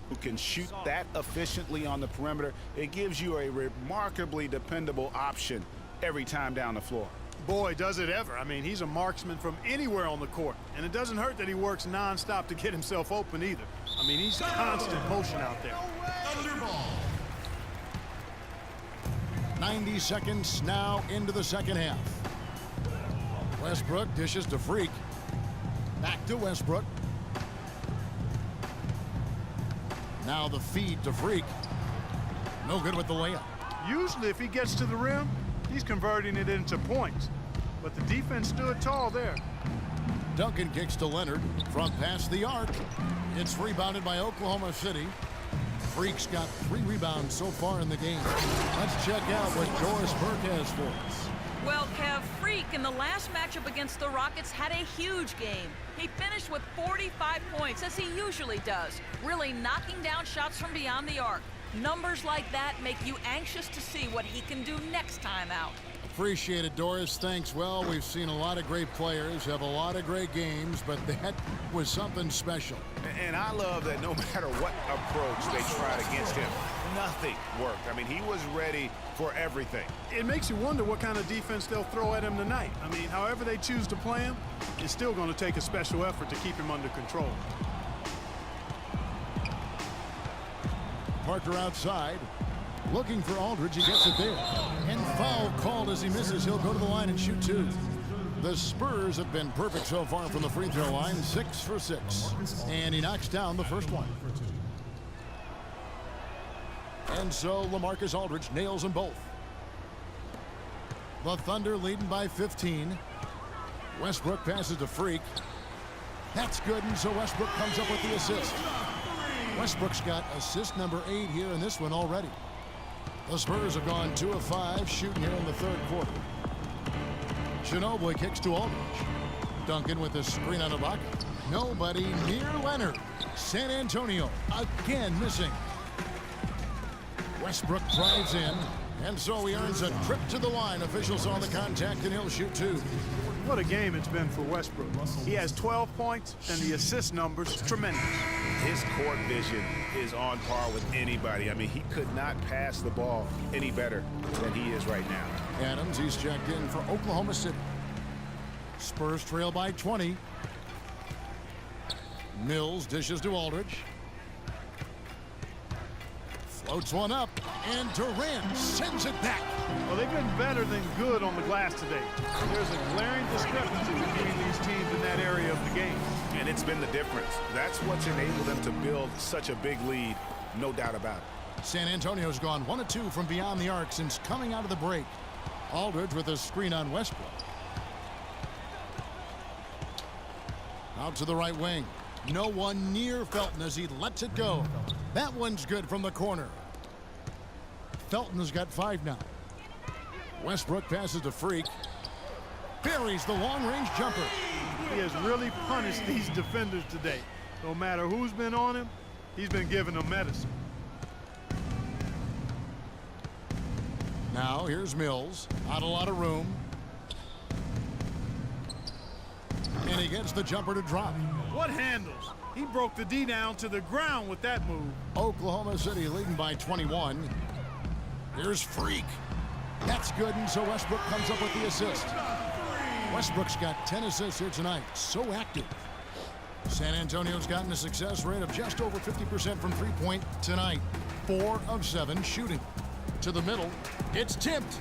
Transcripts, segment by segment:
who can shoot that efficiently on the perimeter, it gives you a remarkably dependable option every time down the floor. Boy, does it ever. I mean, he's a marksman from anywhere on the court. And it doesn't hurt that he works nonstop to get himself open either. I mean, he's constant motion out there. Thunderball. 90 seconds now into the second half. Westbrook dishes to Freak. Back to Westbrook. Now the feed to Freak. No good with the layup. Usually, if he gets to the rim, he's converting it into points. But the defense stood tall there. Duncan kicks to Leonard. Front past the arc. It's rebounded by Oklahoma City. Freak's got 3 rebounds so far in the game. Let's check out what Doris Burke has for us. Well, Kev, Freak in the last matchup against the Rockets had a huge game. He finished with 45 points, as he usually does, really knocking down shots from beyond the arc. Numbers like that make you anxious to see what he can do next time out. Appreciate it, Doris. Thanks. Well, we've seen a lot of great players have a lot of great games, but that was something special. And I love that no matter what approach they tried against him, nothing worked. I mean, he was ready for everything. It makes you wonder what kind of defense they'll throw at him tonight. I mean, however they choose to play him, it's still going to take a special effort to keep him under control. Parker outside. Looking for Aldridge. He gets it there. And foul called as he misses. He'll go to the line and shoot 2. The Spurs have been perfect so far from the free throw line. 6 for 6. And he knocks down the first one. And so LaMarcus Aldridge nails them both. The Thunder leading by 15. Westbrook passes to Freak. That's good, and so Westbrook comes up with the assist. Westbrook's got assist number 8 here in this one already. The Spurs have gone 2 of 5 shooting here in the third quarter. Ginobili kicks to Aldridge. Duncan with a screen on Ibaka. Nobody near Leonard. San Antonio again missing. Westbrook drives in, and so he earns a trip to the line. Officials saw the contact, and he'll shoot 2. What a game it's been for Westbrook. He has 12 points, and the assist numbers tremendous. His court vision is on par with anybody. I mean, he could not pass the ball any better than he is right now. Adams, he's checked in for Oklahoma City. Spurs trail by 20. Mills dishes to Aldridge. Floats one up, and Durant sends it back. Well, they've been better than good on the glass today. There's a glaring discrepancy between these teams in that area of the game. And it's been the difference. That's what's enabled them to build such a big lead, no doubt about it. San Antonio's gone 1 of 2 from beyond the arc since coming out of the break. Aldridge with a screen on Westbrook. Out to the right wing. No one near Felton as he lets it go. That one's good from the corner. Felton has got 5 now. Westbrook passes to Freak. Buries the long-range jumper. He has really punished these defenders today. No matter who's been on him, he's been giving them medicine. Now here's Mills. Not a lot of room. And he gets the jumper to drop. What handles? He broke the D down to the ground with that move. Oklahoma City leading by 21. Here's Freak. That's good, and so Westbrook comes up with the assist. Westbrook's got 10 assists here tonight. So active. San Antonio's gotten a success rate of just over 50% from three-point tonight. 4 of 7 shooting. To the middle. It's tipped.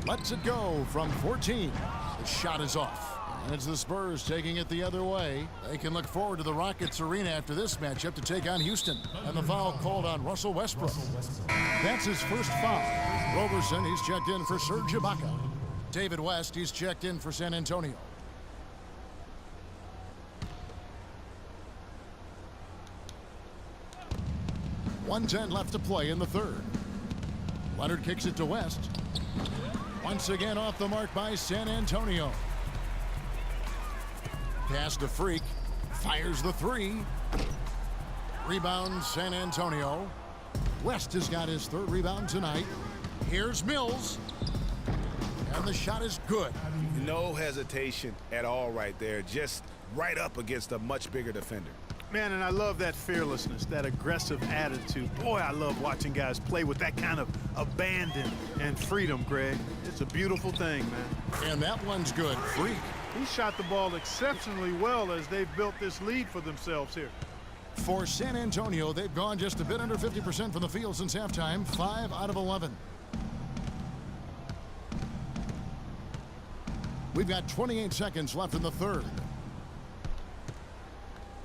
Lets it go from 14. The shot is off. And it's the Spurs taking it the other way. They can look forward to the Rockets arena after this matchup to take on Houston. And the foul called on Russell Westbrook. That's his first foul. Roberson, he's checked in for Serge Ibaka. David West, he's checked in for San Antonio. .110 left to play in the third. Leonard kicks it to West. Once again off the mark by San Antonio. Pass to Freak. Fires the 3. Rebound San Antonio. West has got his 3rd rebound tonight. Here's Mills. And the shot is good. No hesitation at all right there. Just right up against a much bigger defender. Man, and I love that fearlessness, that aggressive attitude. Boy, I love watching guys play with that kind of abandon and freedom, Greg. It's a beautiful thing, man. And that one's good. Freak. He shot the ball exceptionally well as they've built this lead for themselves here. For San Antonio, they've gone just a bit under 50% from the field since halftime, 5 out of 11. We've got 28 seconds left in the third.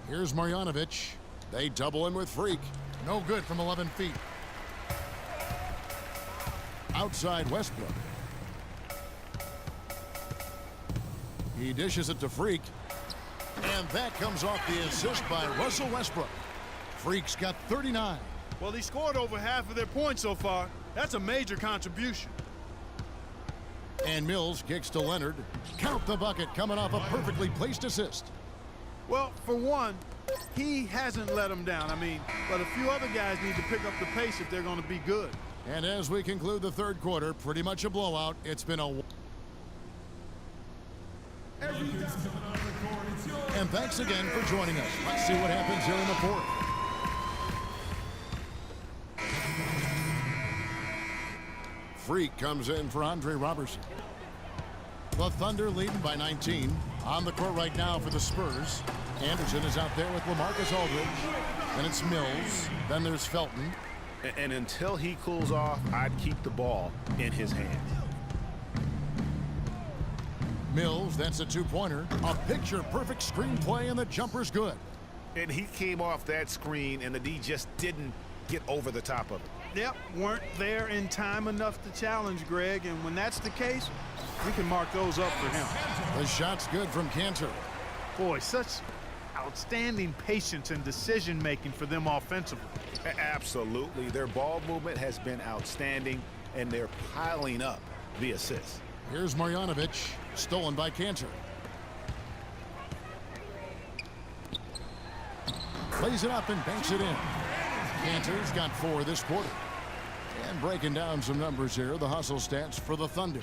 Here's Marjanovic. They double him with Freak. No good from 11 feet. Outside Westbrook. He dishes it to Freak. And that comes off the assist by Russell Westbrook. Freak's got 39. Well, he scored over half of their points so far. That's a major contribution. And Mills kicks to Leonard. Count the bucket coming off a perfectly placed assist. Well, for one, he hasn't let them down. I mean, but a few other guys need to pick up the pace if they're going to be good. And as we conclude the third quarter, pretty much a blowout. It's been a... And thanks again for joining us. Let's see what happens here in the fourth. Freak comes in for Andre Robertson. The Thunder leading by 19. On the court right now for the Spurs. Anderson is out there with LaMarcus Aldridge. Then it's Mills. Then there's Felton. And until he cools off, I'd keep the ball in his hand. Mills, that's a two-pointer. A picture-perfect screenplay, and the jumper's good. And he came off that screen, and the D just didn't get over the top of it. Yep, weren't there in time enough to challenge Greg, and when that's the case, we can mark those up for him. The shot's good from Cantor. Boy, such outstanding patience and decision-making for them offensively. Absolutely. Their ball movement has been outstanding, and they're piling up the assists. Here's Marjanovic, stolen by Cantor. Plays it up and banks it in. Cantor's got 4 this quarter. And breaking down some numbers here, the hustle stats for the Thunder.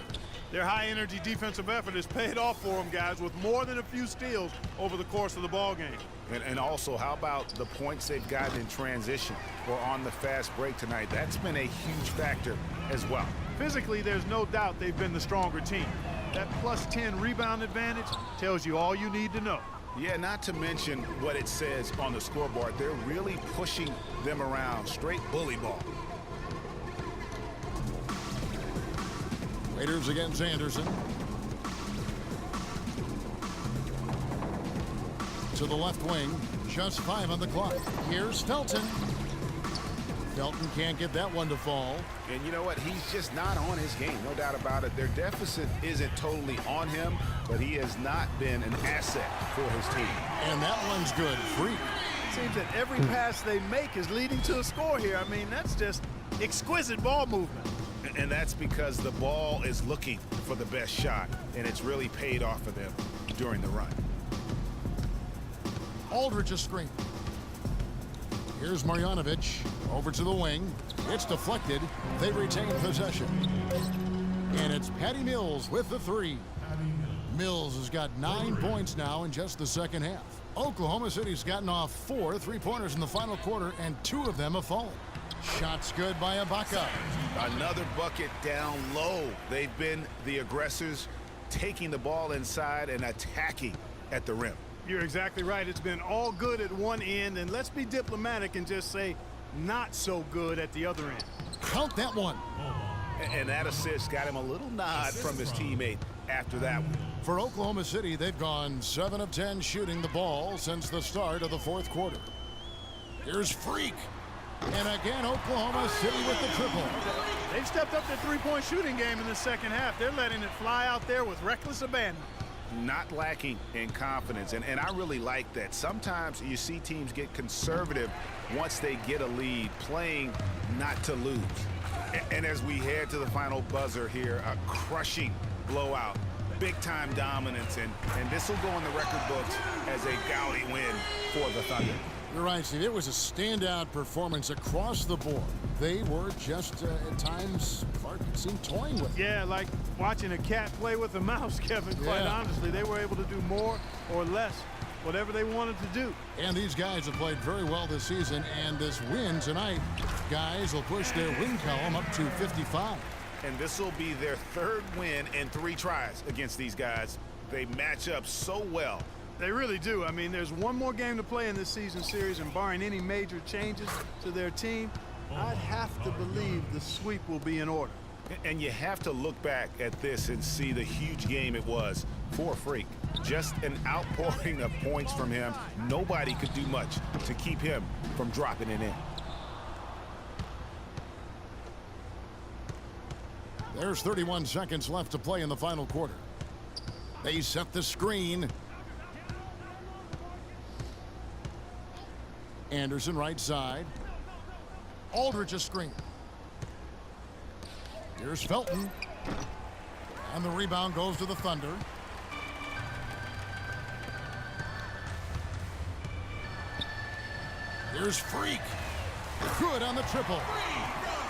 Their high-energy defensive effort has paid off for them, guys, with more than a few steals over the course of the ball game. And also, how about the points they've gotten in transition or on the fast break tonight? That's been a huge factor as well. Physically, there's no doubt they've been the stronger team. That +10 rebound advantage tells you all you need to know. Yeah, not to mention what it says on the scoreboard. They're really pushing them around. Straight bully ball. Raiders against Anderson. To the left wing. Just 5 on the clock. Here's Felton. Felton can't get that one to fall. And you know what? He's just not on his game. No doubt about it. Their deficit isn't totally on him, but he has not been an asset for his team. And that one's good. Freak. Seems that every pass they make is leading to a score here. I mean, that's just exquisite ball movement. And that's because the ball is looking for the best shot, and it's really paid off for them during the run. Aldridge a screen. Here's Marjanovic over to the wing. It's deflected. They retain possession. And it's Patty Mills with the 3. Mills has got 9 points now in just the second half. Oklahoma City's gotten off 4 3-pointers in the final quarter, and 2 of them have fallen. Shots good by Ibaka. Another bucket down low. They've been the aggressors, taking the ball inside and attacking at the rim. You're exactly right. It's been all good at one end, and let's be diplomatic and just say not so good at the other end. Count that one. And that assist got him a little nod from his teammate after that one. For Oklahoma City, they've gone 7 of 10 shooting the ball since the start of the fourth quarter. Here's Freak. And again, Oklahoma City with the triple. They've stepped up their three-point shooting game in the second half. They're letting it fly out there with reckless abandon. Not lacking in confidence, and I really like that. Sometimes you see teams get conservative once they get a lead, playing not to lose. And as we head to the final buzzer here, a crushing blowout, big-time dominance, and this will go in the record books as a gaudy win for the Thunder. You're right, Steve. It was a standout performance across the board. They were just, at times, Clark seemed toying with it. Yeah, like watching a cat play with a mouse, Kevin, quite honestly. They were able to do more or less, whatever they wanted to do. And these guys have played very well this season, and this win tonight, guys will push their win column up to 55. And this will be their third win in 3 tries against these guys. They match up so well. They really do. I mean, there's one more game to play in this season series, and barring any major changes to their team, I'd have to believe the sweep will be in order. And you have to look back at this and see the huge game it was for Freak. Just an outpouring of points from him. Nobody could do much to keep him from dropping it in. There's 31 seconds left to play in the final quarter. They set the screen. Anderson right side. Aldridge a screen. Here's Felton. And the rebound goes to the Thunder. Here's Freak. Good on the triple.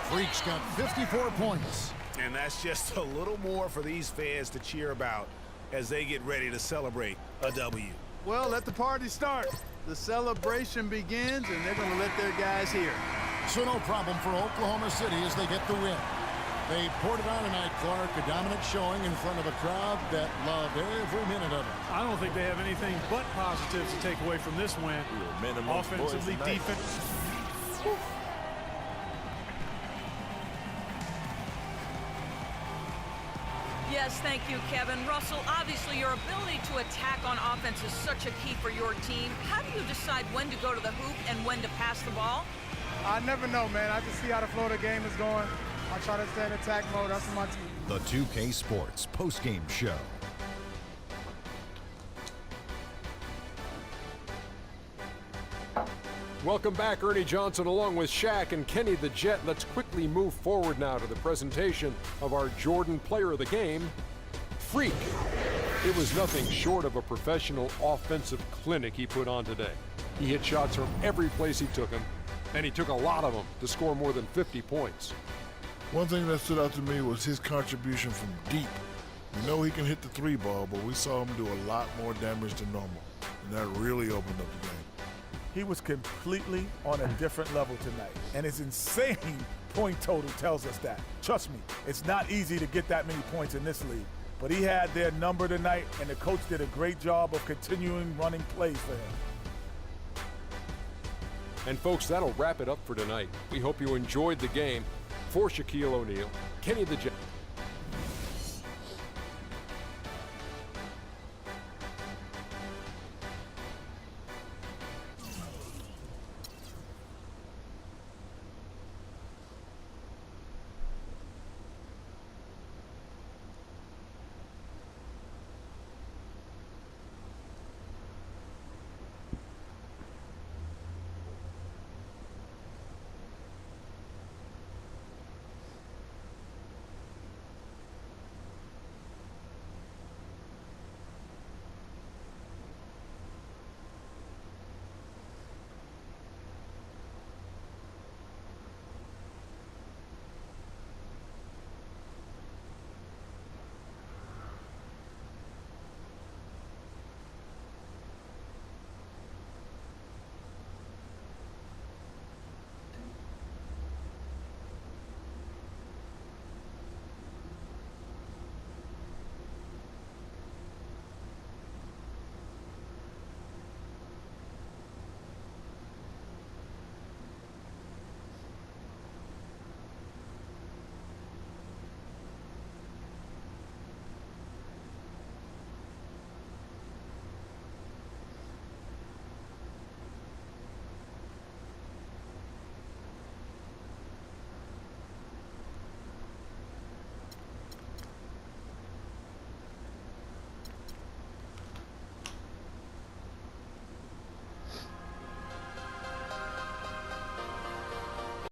Freak's got 54 points. And that's just a little more for these fans to cheer about as they get ready to celebrate a W. Well, let the party start. The celebration begins, and they're going to let their guys hear. So no problem for Oklahoma City as they get the win. They poured it on tonight, Clark. A dominant showing in front of a crowd that loved every minute of it. I don't think they have anything but positives to take away from this win. Offensively, defense. Yes, thank you, Kevin. Russell, obviously your ability to attack on offense is such a key for your team. How do you decide when to go to the hoop and when to pass the ball? I never know, man. I just see how the flow of the game is going. I try to stay in attack mode. That's my team. The 2K Sports postgame show. Welcome back, Ernie Johnson, along with Shaq and Kenny the Jet. Let's quickly move forward now to the presentation of our Jordan Player of the Game, Freak. It was nothing short of a professional offensive clinic he put on today. He hit shots from every place he took them, and he took a lot of them to score more than 50 points. One thing that stood out to me was his contribution from deep. We know he can hit the 3 ball, but we saw him do a lot more damage than normal, and that really opened up the game. He was completely on a different level tonight, and his insane point total tells us that. Trust me, it's not easy to get that many points in this league, but he had their number tonight, and the coach did a great job of continuing running plays for him. And folks, that'll wrap it up for tonight. We hope you enjoyed the game. For Shaquille O'Neal, Kenny the Jet.